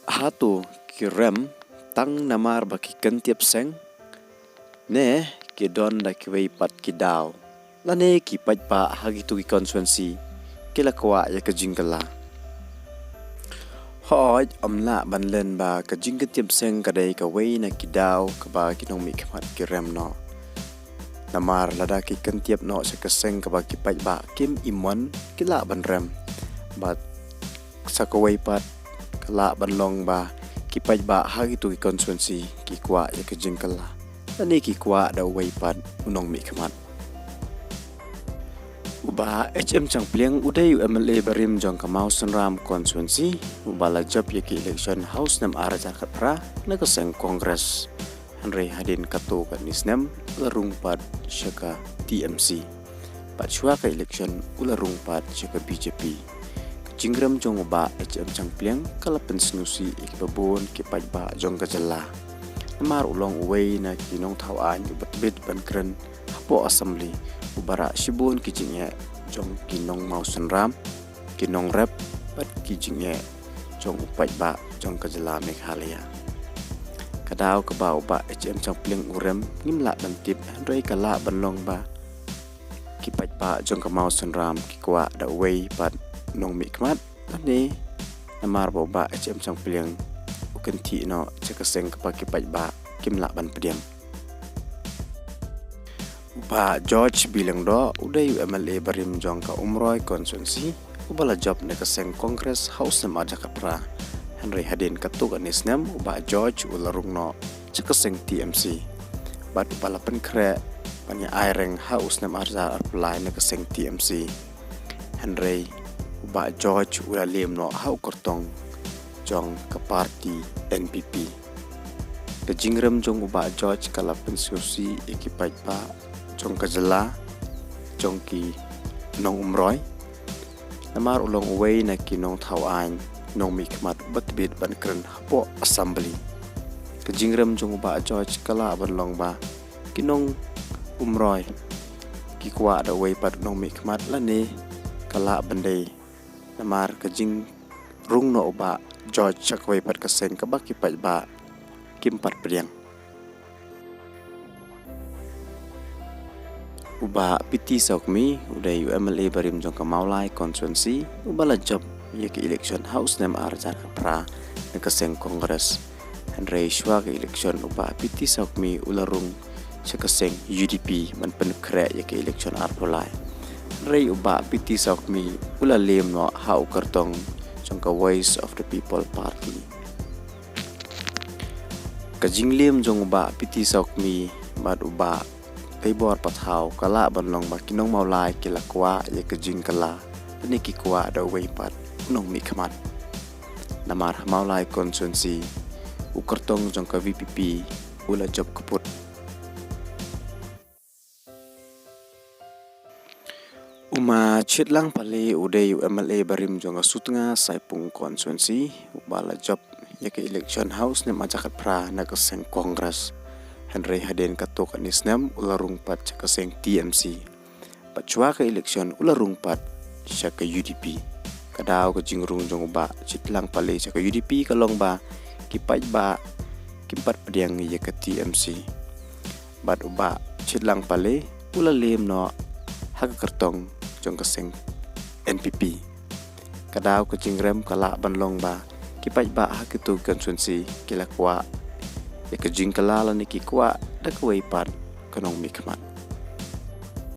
Hatu ki rem tang namar baki kentiap seng ne ki don da ki wei pat ki daw la ne ki pat pa hagi tu ki konsuensi ki la kwa ya ka jingkala hoj amla ban len ba ka jingketiap seng ka dei ka wei na ki daw ka ba ki nong mi kmat ki rem no namar lada ki kentiap no sa ka seng ka ba ki pat ba kim imon ki la ban rem ba sa ka wei pat kala banlong ba kipai ba hagi tu ki konsuensi ki kwa ya ke jingkala ani ki kwa da wei pat unong mi khamat uba hm chang pliang udai MLA barim jong kamau sunram konsuensi ubala job ya ki election house nam ara jakat pra na ka seng kongres hanrei hadin katu ka nisnem larung pat shaka TMC pat shwa ka election ularung pat shaka BJP Jingram jong ba hm chang pliang kala pensenusi ikibabon kipai ba jong kajala namar ulong uwei na kinong thawan ubat ban kren hapo assembly ubara shibun kijingye jong kinong mau sunram kinong rep pat kijingye jong upai ba jong kajala Meghalaya kadaw ka ba uba hm chang pliang urem ngimla ban tip rei kala banlong ba kipai ba jong kamau sunram kikwa da uwei pat nong mi kmat ani namar bo ba hm chang pliang uken ti no chakaseng ka ki pai ba kimla ban pediam ba George bilang do udai MLA barim jong ka umroi konsuensi ubala job ne ka seng kongres house nam aja kapra Henry hadin katuk anisnam uba George ularung no chakaseng TMC bat ubala pen kre panya aireng house nam arja apply ne ka seng TMC Henry ba George ula lem no hau kortong jong ke parti NPP ke jingrem jong ba George kala pensusi ekipai pa jong kajala jong ki nong umroi namar ulong uwei na ki nong thawan nong mi kmat batbit ban kren hapo assembly ke jingrem jong ba George kala banlong ba ki nong umroi ki kwa da wei pat nong mi kmat la ne kala bandai namar kajing rung no ba George chakwai pat kaseng ka baki pat ba kimpat priang uba piti sokmi udai MLA barim jong kamaulai konsuensi ubala job ya ke election house nam arja pra na kaseng kongres Henry shwa ke election uba piti sokmi ularung chakaseng UDP man penukre ya ke election arpolai Rei uba piti sokmi ula lem no hau kartong jong ka voice of the people party ka jinglim jong uba piti sokmi bad uba kaibor pathau kala banlong ba kinong maulai kila kwa ye ka jingkala ani ki kwa da wei pat nong mi khamat namar maulai konsuensi u kartong jong ka VPP ula job kaput Uma chitlang pale udai MLA barim jong sutnga saipung konsuensi ubala job ya ke election house ne majakat pra na kaseng kongres Henry hadin katok anisnam ularung pat chakaseng TMC pachwa ke election ularung pat chaka UDP kadaw ka jingrung jong ba chitlang pale chaka UDP kalong ba kipai ba kimpat pediang ya ke TMC bat uba chitlang pale ulalem no hak kartong jong kaseng NPP kadaw ka jingrem kala banlong ba kipai ba hak itu konsuensi kila kwa ya ka jingkala la ni ki kwa da ka wei pat kanong mi khamat